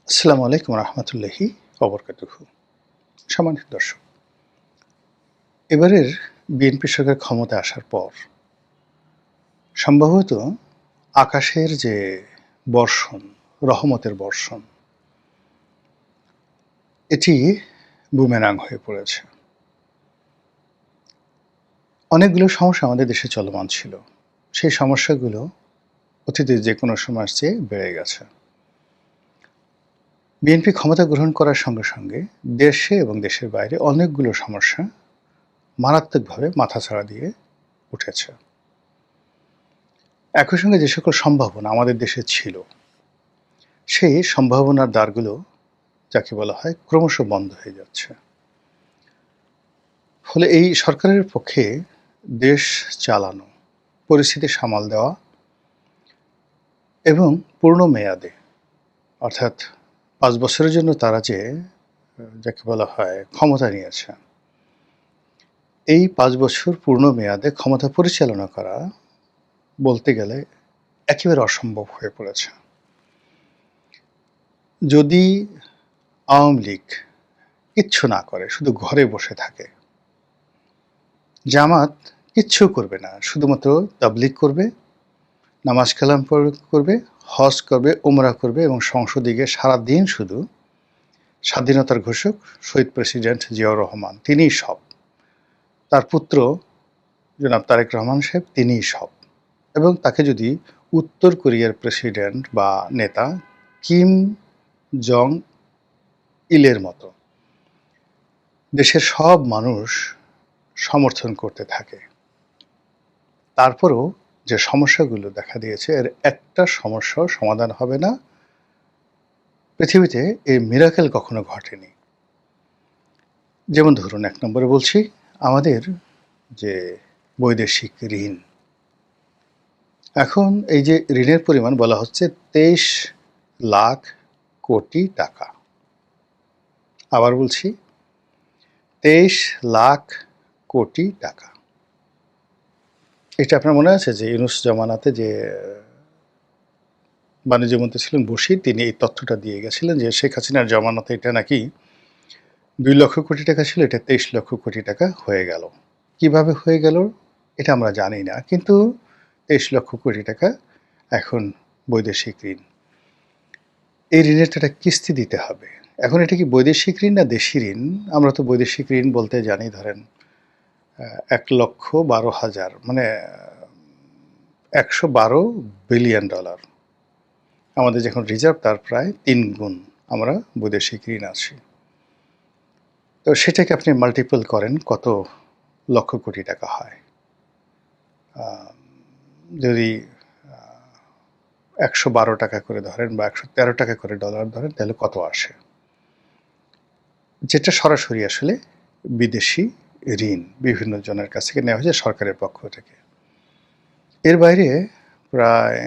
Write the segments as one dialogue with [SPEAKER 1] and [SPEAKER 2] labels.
[SPEAKER 1] আসসালামু আলাইকুম রহমতুল্লাহি ওবরকাতুহু। সম্মানিত দর্শক, এবারের বিএনপি সরকার ক্ষমতায় আসার পর সম্ভবত আকাশের যে বর্ষণ, রহমতের বর্ষণ, এটি বুমেরাং হয়ে পড়েছে। অনেকগুলো সমস্যা আমাদের দেশে চলমান ছিল। সেই সমস্যাগুলো অতীতে যে কোনো সময়ের চেয়ে বেড়ে গেছে। বিএনপি ক্ষমতা গ্রহণ করার সঙ্গে সঙ্গে দেশে এবং দেশের বাইরে অনেকগুলো সমস্যা মারাত্মকভাবে মাথাচাড়া দিয়ে উঠেছে। একই সঙ্গে যে সকল সম্ভাবনা আমাদের দেশে ছিল, সেই সম্ভাবনার দ্বারগুলো যাকে বলা হয় ক্রমশ বন্ধ হয়ে যাচ্ছে। ফলে এই সরকারের পক্ষে দেশ চালানো, পরিস্থিতি সামাল দেওয়া এবং পূর্ণ মেয়াদে অর্থাৎ ৫ বছরের জন্য তারা যে যাকে বলা হয় ক্ষমতা নিয়েছে, এই ৫ বছর পূর্ণ মেয়াদে ক্ষমতা পরিচালনা করা বলতে গেলে একেবারে অসম্ভব হয়ে পড়েছে। যদি আওয়ামী লীগ কিচ্ছু না করে, শুধু ঘরে বসে থাকে, জামাত কিচ্ছু করবে না, শুধুমাত্র তাবলীগ করবে, নামাজ কালাম করবে, হজ করবে, উমরা করবে এবং সংসদে গিয়ে সারাদিন শুধু স্বাধীনতার ঘোষক শহীদ প্রেসিডেন্ট জিয়াউর রহমান তিনিই সব, তার পুত্র জনাব তারেক রহমান সাহেব তিনিই সব, এবং তাকে যদি উত্তর কোরিয়ার প্রেসিডেন্ট বা নেতা কিম জং ইলের মতো দেশের সব মানুষ সমর্থন করতে থাকে, তারপরও যে সমস্যাগুলো দেখা দিয়েছে এর একটা সমস্যাও সমাধান হবে না। পৃথিবীতে এই মিরাকেল কখনো ঘটেনি। যেমন ধরুন, ১ নম্বরে বলছি, আমাদের যে বৈদেশিক ঋণ, এখন এই যে ঋণের পরিমাণ বলা হচ্ছে ২৩ লাখ কোটি টাকা। আবার বলছি, ২৩ লাখ কোটি টাকা। এটা আপনার মনে আছে যে ইউনূস জামানাতে যে বাণিজ্যমন্ত্রী ছিলেন বশির, তিনি এই তথ্যটা দিয়ে গেছিলেন যে শেখ হাসিনার জামানাতে এটা নাকি ২ লক্ষ কোটি টাকা ছিল, এটা ২৩ লক্ষ কোটি টাকা হয়ে গেল। কিভাবে হয়ে গেল এটা আমরা জানি না, কিন্তু ২৩ লক্ষ কোটি টাকা এখন বৈদেশিক ঋণ। এই ঋণের তো একটা কিস্তি দিতে হবে। এখন এটা কি বৈদেশিক ঋণ না দেশি ঋণ? আমরা তো বৈদেশিক ঋণ বলতে জানি ধরেন ১,১২,০০০, মানে $১১২ বিলিয়ন। আমাদের যখন রিজার্ভ তার প্রায় ৩ গুণ আমরা বৈদেশিক ঋণ আছি। তো সেটাকে আপনি মাল্টিপল করেন, কত লক্ষ কোটি টাকা হয়। যদি ১১২ টাকা করে ধরেন বা ১১৩ টাকা করে ডলার ধরেন, তাহলে কত আসে? যেটা সরাসরি আসলে বিদেশি ঋণ বিভিন্ন জনের কাছ থেকে নেওয়া হয়েছে সরকারের পক্ষ থেকে। এর বাইরে প্রায়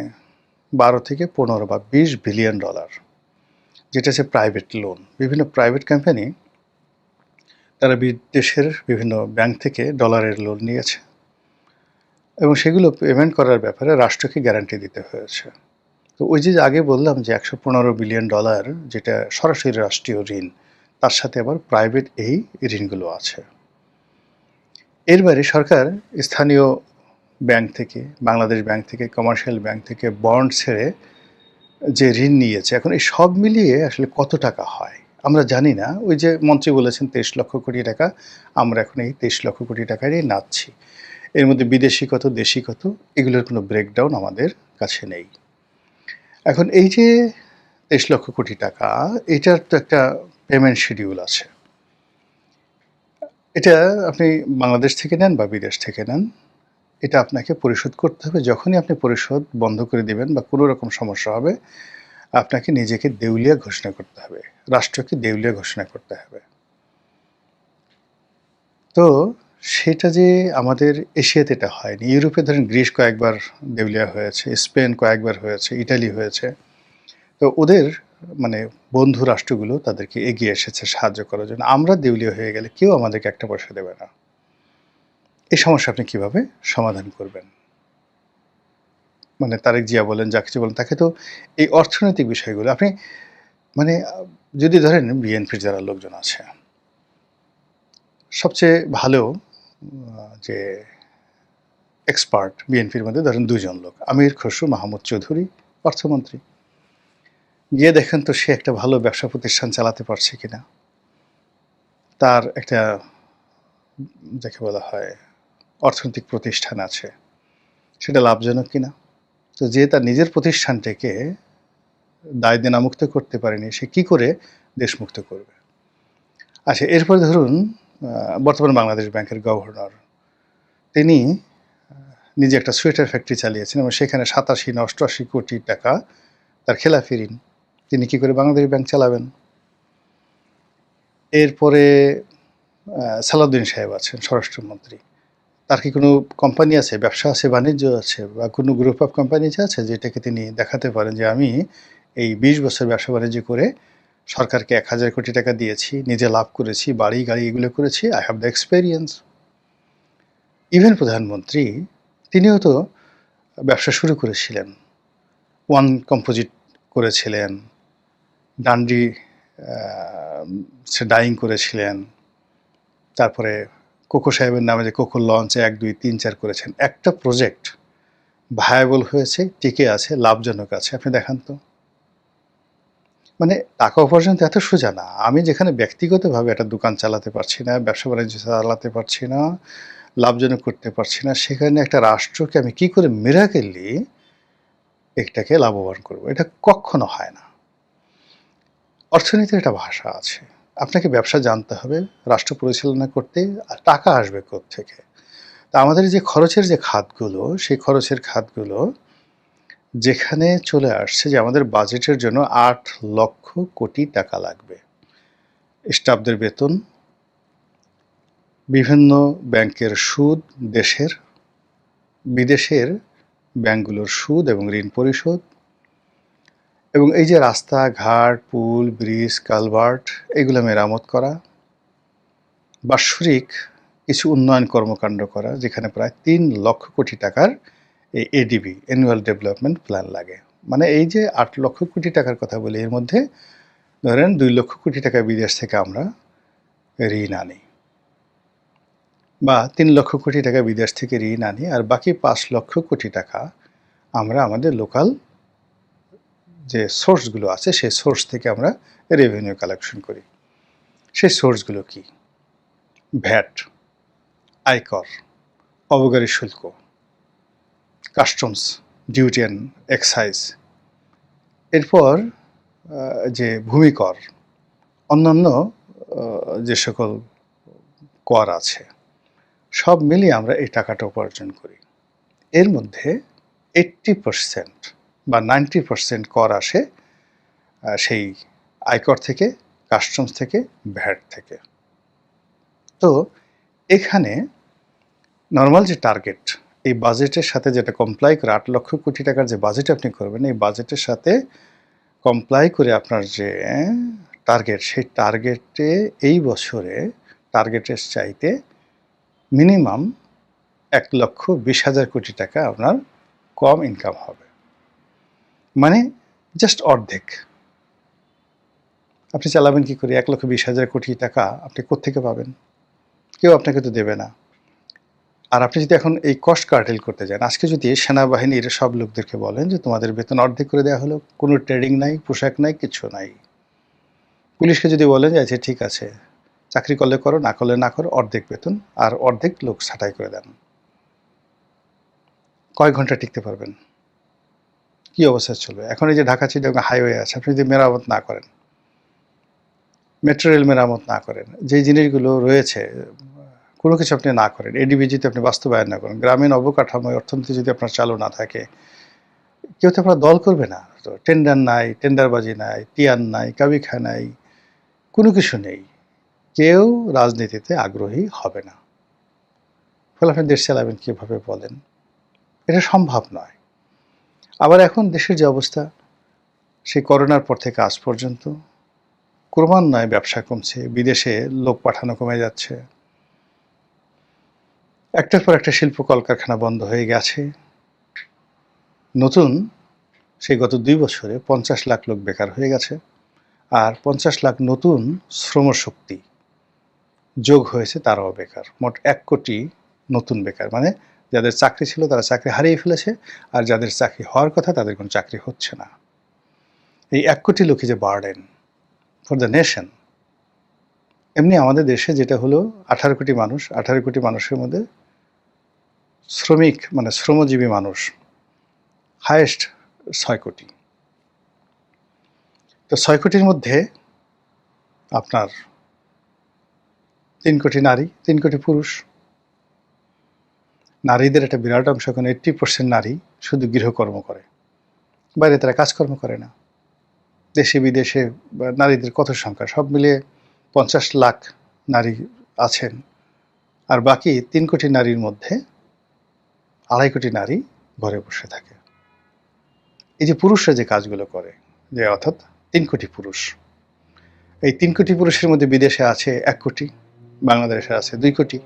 [SPEAKER 1] ১২ থেকে ১৫ বা $২০ বিলিয়ন, যেটা হচ্ছে প্রাইভেট লোন। বিভিন্ন প্রাইভেট কোম্পানি তারা বিদেশের বিভিন্ন ব্যাংক থেকে ডলারের লোন নিয়েছে এবং সেগুলো পেমেন্ট করার ব্যাপারে রাষ্ট্রকে গ্যারান্টি দিতে হয়েছে। তো ওই যে আগে বললাম যে $১১৫ বিলিয়ন যেটা সরাসরি রাষ্ট্রীয় ঋণ, তার সাথে আবার প্রাইভেট এই ঋণগুলো আছে। এর বাইরে সরকার স্থানীয় ব্যাংক থেকে, বাংলাদেশ ব্যাংক থেকে, কমার্শিয়াল ব্যাংক থেকে বন্ড ছেড়ে যে ঋণ নিয়েছে, এখন এই সব মিলিয়ে আসলে কত টাকা হয় আমরা জানি না। ওই যে মন্ত্রী বলেছেন ২৩ লক্ষ কোটি টাকা, আমরা এখন এই ২৩ লক্ষ কোটি টাকারই নাচ্ছি। এর মধ্যে বিদেশি কত, দেশি কত, এগুলোর কোনো ব্রেকডাউন আমাদের কাছে নেই। এখন এই যে ২৩ লক্ষ কোটি টাকা, এটার তো একটা পেমেন্ট শিডিউল আছে। এটা আপনি বাংলাদেশ থেকে নেন বা বিদেশ থেকে নেন, এটা আপনাকে পরিশোধ করতে হবে। যখনই আপনি পরিশোধ বন্ধ করে দিবেন বা কোনো রকম সমস্যা হবে, আপনাকে নিজেকে দেউলিয়া ঘোষণা করতে হবে, রাষ্ট্রকে দেউলিয়া ঘোষণা করতে হবে। তো সেটা যে আমাদের এশিয়াতে এটা হয়নি। ইউরোপে ধরেন গ্রিস কয়েকবার দেউলিয়া হয়েছে, স্পেন কয়েকবার হয়েছে, ইটালি হয়েছে। তো ওদের মানে বন্ধু রাষ্ট্রগুলো তাদেরকে এগিয়ে এসেছে সাহায্য করার জন্য। আমরা দেউলিয়া হয়ে গেলে কেউ আমাদেরকে একটা পয়সা দেবে না। এই সমস্যা আপনি কিভাবে সমাধান করবেন? মানে তারেক জিয়া বলেন, যা কিছু বলেন, তাকে তো এই অর্থনৈতিক বিষয়গুলো আপনি মানে যদি ধরেন বিএনপির যারা লোকজন আছে, সবচেয়ে ভালো যে এক্সপার্ট বিএনপির মধ্যে ধরেন ২ জন লোক, আমির খসরু মাহমুদ চৌধুরী অর্থমন্ত্রী। গিয়ে দেখেন তো সে একটা ভালো ব্যবসা প্রতিষ্ঠান চালাতে পারছে কিনা, তার একটা যাকে বলা হয় অর্থনৈতিক প্রতিষ্ঠান আছে, সেটা লাভজনক কিনা। তো যে তার নিজের প্রতিষ্ঠানটাকে দায় দেনামুক্ত করতে পারেনি, সে কি করে দেশমুক্ত করবে? আচ্ছা, এরপরে ধরুন বর্তমান বাংলাদেশ ব্যাংকের গভর্নর, তিনি নিজে একটা সোয়েটার ফ্যাক্টরি চালিয়েছেন এবং সেখানে ৮৭ না ৮৮ কোটি টাকা তার খেলাফি ঋণ। তিনি কি করে বাংলাদেশ ব্যাংক চালাবেন? এরপরে সালাউদ্দিন সাহেব আছেন স্বরাষ্ট্রমন্ত্রী, তার কি কোনো কোম্পানি আছে, ব্যবসা আছে, বাণিজ্য আছে, বা কোনো গ্রুপ অফ কোম্পানিজ আছে যেটাকে তিনি দেখাতে পারেন যে আমি এই ২০ বছর ব্যবসা বাণিজ্য করে সরকারকে ১,০০০ কোটি টাকা দিয়েছি, নিজে লাভ করেছি, বাড়ি গাড়ি এগুলো করেছি, I have the experience. Even প্রধানমন্ত্রী, তিনিও তো ব্যবসা শুরু করেছিলেন, ওয়ান কম্পোজিট করেছিলেন, ডান্ডি সে ডাইং করেছিলেন, তারপরে কোকো সাহেবের নামে যে কোকো লঞ্চ ১, ২, ৩, ৪ করেছেন। একটা প্রজেক্ট ভায়াবল হয়েছে, টিকে আছে, লাভজনক আছে, আপনি দেখান তো। মানে টাকা উপার্জন তো এত সোজা না। আমি যেখানে ব্যক্তিগতভাবে একটা দোকান চালাতে পারছি না, ব্যবসা বাণিজ্য চালাতে পারছি না, লাভজনক করতে পারছি না, সেখানে একটা রাষ্ট্রকে আমি কি করে মিরাকেলি এটাকে লাভবান করব? এটা কখনো হয় না। অর্থনীতির একটা ভাষা আছে, আপনাকে ব্যবসা জানতে হবে, রাষ্ট্র পরিচালনা করতে টাকা আসবে কোত্থেকে। তা আমাদের যে খরচের যে খাতগুলো, সেই খরচের খাতগুলো যেখানে চলে আসছে যে আমাদের বাজেটের জন্য ৮ লক্ষ কোটি টাকা লাগবে, স্টাফদের বেতন, বিভিন্ন ব্যাংকের সুদ, দেশের বিদেশের ব্যাংকগুলোর সুদ এবং ঋণ পরিশোধ, এবং এই যে রাস্তাঘাট, পুল, ব্রিজ, কালভার্ট এগুলো মেরামত করা, বাৎসরিক কিছু উন্নয়ন কর্মকাণ্ড করা, যেখানে প্রায় ৩ লক্ষ কোটি টাকার এই এডিবি, অ্যানুয়াল ডেভেলপমেন্ট প্ল্যান লাগে। মানে এই যে ৮ লক্ষ কোটি টাকার কথা বলি, এর মধ্যে ধরেন ২ লক্ষ কোটি টাকা বিদেশ থেকে আমরা ঋণ আনি, বা ৩ লক্ষ কোটি টাকা বিদেশ থেকে ঋণ আনি, আর বাকি ৫ লক্ষ কোটি টাকা আমরা আমাদের লোকাল যে সোর্সগুলো আছে সেই সোর্স থেকে আমরা রেভিনিউ কালেকশন করি। সেই সোর্সগুলো কি? ভ্যাট, আয়কর, অবকারী শুল্ক, কাস্টমস, ডিউটি অ্যান্ড এক্সাইজ, এরপর যে ভূমিকর, অন্যান্য যে সকল কর আছে, সব মিলিয়ে আমরা এই টাকাটা উপার্জন করি। এর মধ্যে 80% বা 90% কর আসে সেই আয়কর থেকে, কাস্টমস থেকে, ভ্যাট থেকে। তো এখানে নর্মাল যে টার্গেট, এই বাজেটের সাথে যেটা কমপ্লাই করে ৮ লক্ষ কোটি টাকার যে বাজেট আপনি করবেন, এই বাজেটের সাথে কমপ্লাই করে আপনার যে টার্গেট, সেই টার্গেটে এই বছরে টার্গেটের চাইতে মিনিমাম ১,২০,০০০ কোটি টাকা আপনার কম ইনকাম হবে। মানে জাস্ট অর্ধেক। আপনি চালাবেন কি করে? ১,২০,০০০ কোটি টাকা আপনি কোত্থেকে পাবেন? কেউ আপনাকে তো দেবে না। আর আপনি যদি এখন এই কস্ট কার্টেল করতে যান, আজকে যদি সেনাবাহিনীর সব লোকদেরকে বলেন যে তোমাদের বেতন অর্ধেক করে দেওয়া হলো, কোনো ট্রেডিং নাই, পোশাক নাই, কিচ্ছু নাই। পুলিশকে যদি বলেন যে আচ্ছা ঠিক আছে, চাকরি করলে করো, না করলে না করো, অর্ধেক বেতন আর অর্ধেক লোক ছাঁটাই করে দেন, কয়েক ঘন্টা টিকতে পারবেন? কি অবস্থা চলবে? এখন এই যে ঢাকা চিটাগাং হাইওয়ে আছে, আপনি যদি মেরামত না করেন, মেট্রো রেল মেরামত না করেন, যে জিনিসগুলো রয়েছে কোনো কিছু আপনি না করেন, এডিবি যদি আপনি বাস্তবায়ন না করেন, গ্রামীণ অবকাঠামো অর্থনীতি যদি আপনার চালু না থাকে, কেউ তো আপনার দল করবে না। তো টেন্ডার নাই, টেন্ডারবাজি নাই, টিয়ার নাই, কাবিখা নাই, কোনো কিছু নেই, কেউ রাজনীতিতে আগ্রহী হবে না। ফলে আপনি দেশ চালাবেন কীভাবে বলেন? এটা সম্ভব নয়। আবার এখন দেশের যে অবস্থা, সেই করোনার পর থেকে আজ পর্যন্ত ক্রমান্বয়ে ব্যবসা কমছে, বিদেশে লোক পাঠানো কমে যাচ্ছে, একটার পর একটা শিল্প কলকারখানা বন্ধ হয়ে গেছে। নতুন সেই গত ২ বছরে ৫০ লাখ লোক বেকার হয়ে গেছে। আর 50 লাখ নতুন শ্রমশক্তি যোগ হয়েছে, তারাও বেকার। মোট 1 কোটি নতুন বেকার, মানে যাদের চাকরি ছিল তারা চাকরি হারিয়ে ফেলেছে, আর যাদের চাকরি হওয়ার কথা তাদের কোনো চাকরি হচ্ছে না। এই 1 কোটি লোকই যে বার্ডেন ফর দ্য নেশন। এমনি আমাদের দেশে যেটা হলো 18 কোটি মানুষ, 18 কোটি মানুষের মধ্যে শ্রমিক মানে শ্রমজীবী মানুষ হায়েস্ট 6 কোটি। তো 6 কোটির মধ্যে আপনার 3 কোটি নারী, 3 কোটি পুরুষ। নারীদের একটা বিরাট অংশ, এখন 80% নারী শুধু গৃহকর্ম করে, বাইরে তারা কাজকর্ম করে না। দেশে বিদেশে নারীদের কত সংখ্যা, সব মিলিয়ে 50 লাখ নারী আছেন, আর বাকি 3 কোটি নারীর মধ্যে 2.5 কোটি নারী ঘরে বসে থাকে। এই যে পুরুষরা যে কাজগুলো করে, যে অর্থাৎ 3 কোটি পুরুষ, এই 3 কোটি পুরুষের মধ্যে বিদেশে আছে 1 কোটি, বাংলাদেশে আছে 2 কোটি।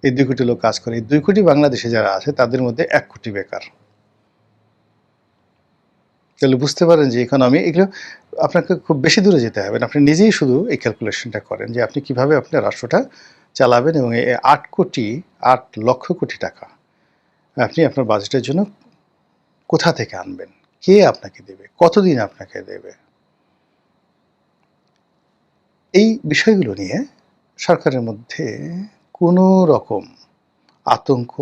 [SPEAKER 1] এই 2 কোটি লোক কাজ করে। এই 2 কোটি বাংলাদেশে যারা আছে তাদের মধ্যে 1 কোটি বেকার। তাহলে বুঝতে পারেন যে ইকোনমি, এগুলো আপনাকে খুব বেশি দূরে যেতে হবে না, আপনি নিজেই শুধু এই ক্যালকুলেশনটা করেন যে আপনি কিভাবে আপনার রাষ্ট্রটা চালাবেন, এবং এই 8 লক্ষ কোটি টাকা আপনি আপনার বাজেটের জন্য কোথা থেকে আনবেন, কে আপনাকে দেবে, কতদিন আপনাকে দেবে। এই বিষয়গুলো নিয়ে সরকারের মধ্যে কোনো রকম আতঙ্ক,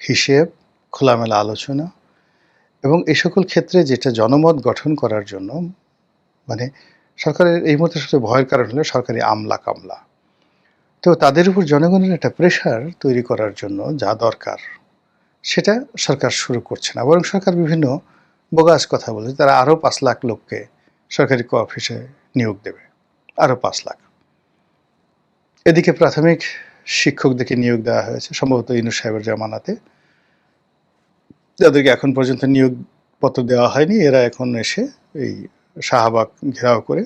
[SPEAKER 1] হিসেব, খোলামেলা আলোচনা, এবং এই সকল ক্ষেত্রে যেটা জনমত গঠন করার জন্য, মানে সরকারের এই মুহূর্তে সবচেয়ে ভয়ের কারণ হলো সরকারি আমলা কামলা। তো তাদের উপর জনগণের একটা প্রেশার তৈরি করার জন্য যা দরকার সেটা সরকার শুরু করছে না, বরং সরকার বিভিন্ন বোগাস কথা বলছে। তারা আরও 5 লাখ লোককে সরকারি অফিসে নিয়োগ দেবে, আরও 5 লাখ। এদিকে প্রাথমিক শিক্ষকদেরকে নিয়োগ দেওয়া হয়েছে সম্ভবত ইউনূস সাহেবের জামানাতে, যাদেরকে এখন পর্যন্ত নিয়োগপত্র দেওয়া হয়নি। এরা এখন এসে এই শাহবাগ ঘেরাও করে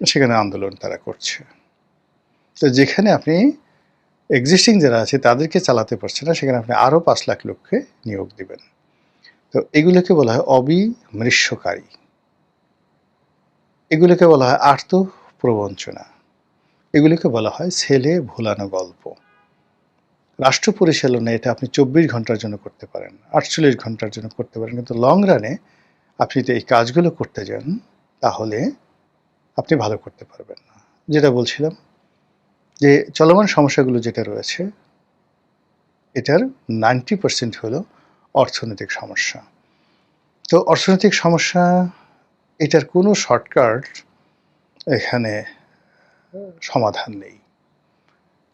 [SPEAKER 1] সেখানে আন্দোলন তারা করছে। তো যেখানে আপনি এক্সিস্টিং যারা আছে তাদেরকে চালাতে পারছে না, সেখানে আপনি আরও 5 লাখ লোককে নিয়োগ দিবেন। তো এগুলোকে বলা হয় অবিমৃষ্যকারী, এগুলোকে বলা হয় আর্তপ্রবঞ্চনা, এগুলোকে বলা হয় ছেলে ভোলানো গল্প। রাষ্ট্র পরিচালনা এটা আপনি 24 ঘন্টার জন্য করতে পারেন, 48 ঘন্টার জন্য করতে পারেন, কিন্তু লং রানে আপনি যদি এই কাজগুলো করতে যান তাহলে আপনি ভালো করতে পারবেন না। যেটা বলছিলাম যে চলমান সমস্যাগুলো যেটা রয়েছে এটার 90% হলো অর্থনৈতিক সমস্যা। তো অর্থনৈতিক সমস্যা, এটার কোনো শর্টকাট এখানে সমাধান নেই।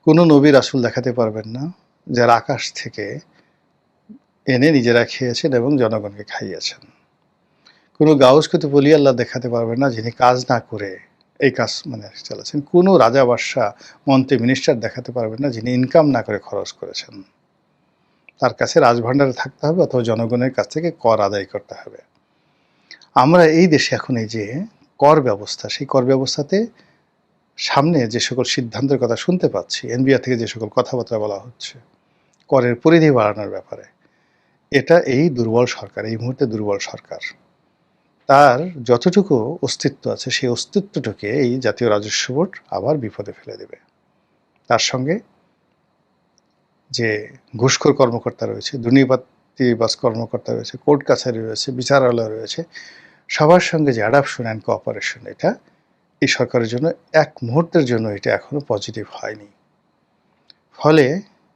[SPEAKER 1] কোনো নবী রাসূল দেখাতে পারবেন না যারা আকাশ থেকে এনে নিজেরা খেয়েছেন এবং জনগণকে খাইয়েছেন। কোনো গাউস কুতুব ওলি আল্লাহ দেখাতে পারবেন না যিনি কাজ না করে এই কাজ চালাচ্ছেন। কোনো রাজা বাদশাহ মন্ত্রী মিনিস্টার দেখাতে পারবেন না যিনি ইনকাম না করে খরচ করেছেন। তার কাছে রাজভাণ্ডারে থাকতে হবে অথবা জনগণের কাছ থেকে কর আদায় করতে হবে। আমরা এই দেশে এখন এই যে কর ব্যবস্থা, সেই কর ব্যবস্থাতে সামনে যে সকল সিদ্ধান্তের কথা শুনতে পাচ্ছি, এনবিআর থেকে যে সকল কথাবার্তা বলা হচ্ছে করের পরিধি বাড়ানোর ব্যাপারে, এটা এই দুর্বল সরকার, এই মুহূর্তে দুর্বল সরকার, তার যতটুকু অস্তিত্ব আছে সেই অস্তিত্বটাকে এই জাতীয় রাজস্ব বোর্ড আবার বিপদে ফেলে দেবে। তার সঙ্গে যে ঘুষখোর কর্মকর্তা রয়েছে, দুর্নীতিবাজ কর্মকর্তা রয়েছে, কোর্ট কাছারি রয়েছে, বিচারালয় রয়েছে, সবার সঙ্গে যে অ্যাডাপশন অ্যান্ড কোঅপারেশন, এটা এই সরকারের জন্য এক মুহূর্তের জন্য এটা এখনো পজিটিভ হয়নি। ফলে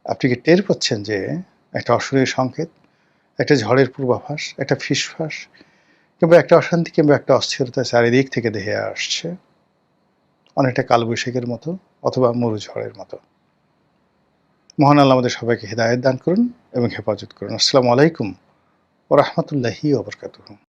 [SPEAKER 1] আপনি কি টের পাচ্ছেন যে একটা অশরীর সংকেত, একটা ঝড়ের পূর্বাভাস, একটা ফিসফাস, কিংবা একটা অশান্তি কিংবা একটা অস্থিরতা চারিদিক থেকে ধেয়ে আসছে, অনেকটা কালবৈশাখীর মতো অথবা মরুঝড়ের মতো। মহান আল্লাহ আমাদের সবাইকে হিদায়াত দান করুন এবং হেফাজত করুন। আসসালামু আলাইকুম ওয়া রাহমাতুল্লাহি ওয়া বারাকাতুহু।